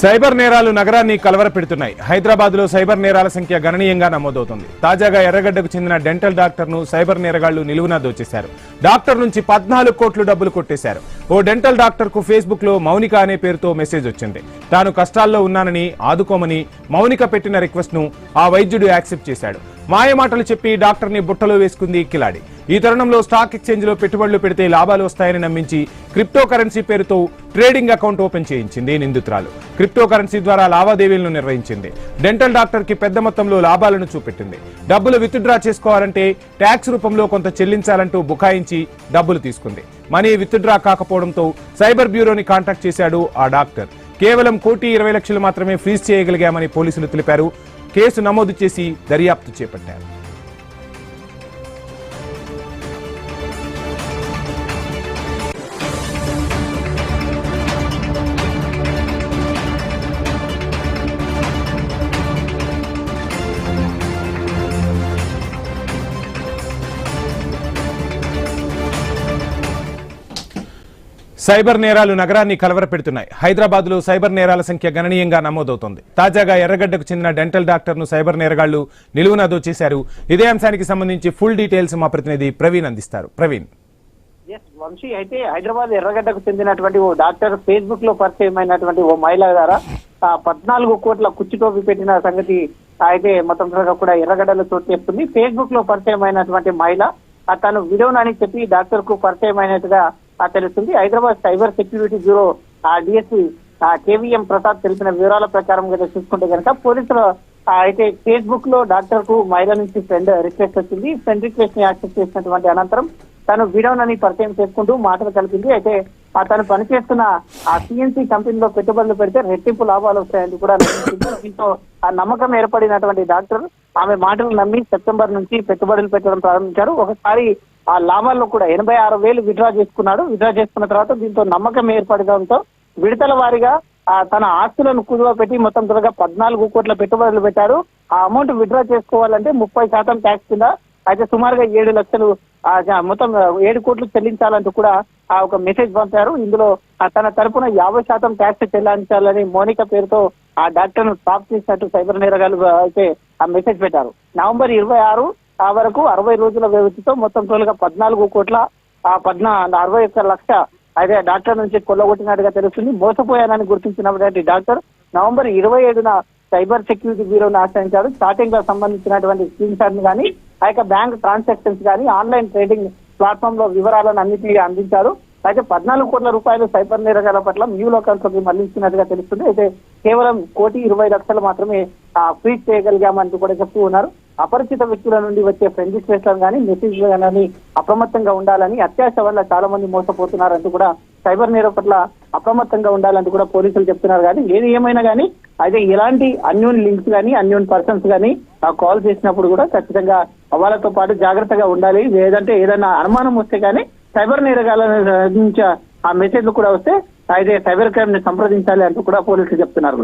Cyber నేరాలు నగరాన్ని కలవరపెడుతున్నాయి. హైదరాబాద్ లో సైబర్ నేరాల సంఖ్య గణనీయంగా నమోదవుతోంది. తాజాగా ఎర్రగడ్డకు చెందిన డెంటల్ డాక్టర్ ను సైబర్ నేరగాళ్లు నిలువునా దోచేశారు. డాక్టర్ నుంచి 14 కోట్లు డబ్బులు కొట్టేశారు. ఓ డెంటల్ డాక్టర్ కు ఫేస్బుక్ లో మౌనిక అనే పేరుతో మెసేజ్ వచ్చింది. తాను కష్టాల్లో ఉన్నానని ఆదుకోమని మౌనిక పెట్టిన రిక్వెస్ట్ ను ఆ వైద్యుడు యాక్సెప్ట్ చేశాడు. మాయమాటలు చెప్పి డాక్టర్ ని బుట్టలో వేసుకుంది కిలాడి. ఈ తరుణంలో స్టాక్ ఎక్స్చేంజ్ లో పెట్టుబడులు పెడితే లాభాలు వస్తాయని నమ్మించి క్రిప్టో కరెన్సీ పేరుతో ట్రేడింగ్ అకౌంట్ ఓపెన్ చేయించింది నిందితురాలు. క్రిప్టో కరెన్సీ ద్వారా లావాదేవీలను నిర్వహించింది. డెంటల్ డాక్టర్ కి పెద్ద మొత్తంలో లాభాలను చూపెట్టింది. డబ్బులు విత్డ్రా చేసుకోవాలంటే ట్యాక్స్ రూపంలో కొంత చెల్లించాలంటూ బుకాయించి డబ్బులు తీసుకుంది. మనీ విత్డ్రా కాకపోవడంతో సైబర్ బ్యూరోని కాంటాక్ట్ చేశాడు ఆ డాక్టర్. కేవలం 1,20,00,000 మాత్రమే ఫ్రీజ్ చేయగలిగామని పోలీసులు తెలిపారు. కేసు నమోదు చేసి దర్యాప్తు చేపట్టారు. సైబర్ నేరాలు నగరాన్ని కలవరపెడుతున్నాయి. హైదరాబాద్ లో సైబర్ నేరాల సంఖ్య గణనీయంగా నమోదవుతోంది. తాజాగా ఎర్రగడ్డకు చెందిన డెంటల్ డాక్టర్ ను సైబర్ నేరగాళ్లు నిలువునా దోచేశారు. ఇదే అంశానికి సంబంధించి ఫుల్ డీటెయిల్స్ మా ప్రతినిధి ప్రవీణ్ అందిస్తారు. ప్రవీణ్. వంశీ, అయితే హైదరాబాద్ ఎర్రగడ్డకు చెందినటువంటి ఓ డాక్టర్ ఫేస్బుక్ లో పరిచయమైనటువంటి ఓ మహిళ ద్వారా 14 కోట్ల కుచ్చిటోపి పెట్టిన సంగతి అయితే మొత్తం కూడా ఎర్రగడ్డలో చోటు చేస్తుంది. ఫేస్బుక్ లో పరిచయమైనటువంటి మహిళ తను విడోనని చెప్పి డాక్టర్ కు పరిచయమైనట్టుగా తెలుస్తుంది. Hyderabad cyber security bureau DSP KVM Prasad తెలిపిన వివరాల ప్రకారం చూసుకుంటే కనుక పోలీసులు అయితే ఫేస్బుక్ లో డాక్టర్ కు మహిళ నుంచి ఫ్రెండ్ రిక్వెస్ట్ వచ్చింది. ఫ్రెండ్ రిక్వెస్ట్ ని యాక్సెప్ట్ చేసినటువంటి అనంతరం తను విడోనని పరిచయం చేసుకుంటూ మాటలు కలిపింది. అయితే తను పనిచేస్తున్న ఆ సిఎన్సీ కంపెనీలో పెట్టుబడులు పెడితే రెట్టింపు లాభాలు వస్తాయని కూడా దీంతో ఆ నమ్మకం ఏర్పడినటువంటి డాక్టర్ ఆమె మాటలు నమ్మి సెప్టెంబర్ నుంచి పెట్టుబడులు పెట్టడం ప్రారంభించారు. ఒకసారి ఆ లాభాల్లో కూడా 86,000 విత్డ్రా చేసుకున్నాడు. విత్డ్రా చేసుకున్న తర్వాత దీంతో నమ్మకం ఏర్పడడంతో విడతల వారీగా తన ఆస్తులను కుదువ పెట్టి మొత్తం త్వరగా 14 కోట్ల పెట్టుబడులు పెట్టాడు. ఆ అమౌంట్ విత్డ్రా చేసుకోవాలంటే 30% ట్యాక్స్ కింద అయితే సుమారుగా 7 లక్షలు మొత్తం 7 కోట్లు చెల్లించాలంటూ కూడా ఒక మెసేజ్ పంపారు. ఇందులో తన తరపున 50% ట్యాక్స్ చెల్లించాలని మౌనిక పేరుతో ఆ డాక్టర్ ను టాప్ చేసినట్టు సైబర్ నేరగాళ్లు అయితే ఆ మెసేజ్ పెట్టారు. నవంబర్ 26 వరకు 60 రోజుల వ్యవధితో మొత్తం టోల్గా 14 కోట్ల 61 లక్ష అయితే డాక్టర్ నుంచి కొల్లగొట్టినట్టుగా తెలుస్తుంది. మోసపోయానని గుర్తించినటువంటి డాక్టర్ నవంబర్ 27న సైబర్ సెక్యూరిటీ బ్యూరోను ఆశ్రయించాడు. స్టార్టింగ్ లో సంబంధించినటువంటి స్క్రీన్ షాట్ కానీ ఆ యొక్క బ్యాంక్ ట్రాన్సాక్షన్స్ కానీ ఆన్లైన్ ట్రేడింగ్ ప్లాట్ఫామ్ లో వివరాలను అన్నింటినీ అందించారు. అయితే 14 కోట్ల రూపాయలు సైబర్ నేరగాల పట్ల న్యూ లోకల్స్కి మళ్లించినట్టుగా తెలుస్తుంది. అయితే కేవలం 1,20,00,000 మాత్రమే ఫ్రీజ్ చేయగలిగామంటూ కూడా చెప్తూ ఉన్నారు. అపరిచిత వ్యక్తుల నుండి వచ్చే ఫ్రెండ్ రిక్వెస్ట్లను కానీ మెసేజ్లు కానీ అప్రమత్తంగా ఉండాలని, అత్యాశ వల్ల చాలా మంది మోసపోతున్నారంటూ కూడా సైబర్ నేర పట్ల అప్రమత్తంగా ఉండాలంటూ కూడా పోలీసులు చెప్తున్నారు. కానీ ఏది ఏమైనా కానీ అయితే ఎలాంటి అన్యోన్ లింక్స్ కానీ అన్యోన్ పర్సన్స్ కానీ కాల్ చేసినప్పుడు కూడా ఖచ్చితంగా వాళ్ళతో పాటు జాగ్రత్తగా ఉండాలి. లేదంటే ఏదైనా అనుమానం వస్తే కానీ సైబర్ నేరగాల నుంచి ఆ మెసేజ్లు కూడా వస్తే అయితే సైబర్ క్రైమ్ ని సంప్రదించాలి అంటూ కూడా పోలీసులు చెప్తున్నారు.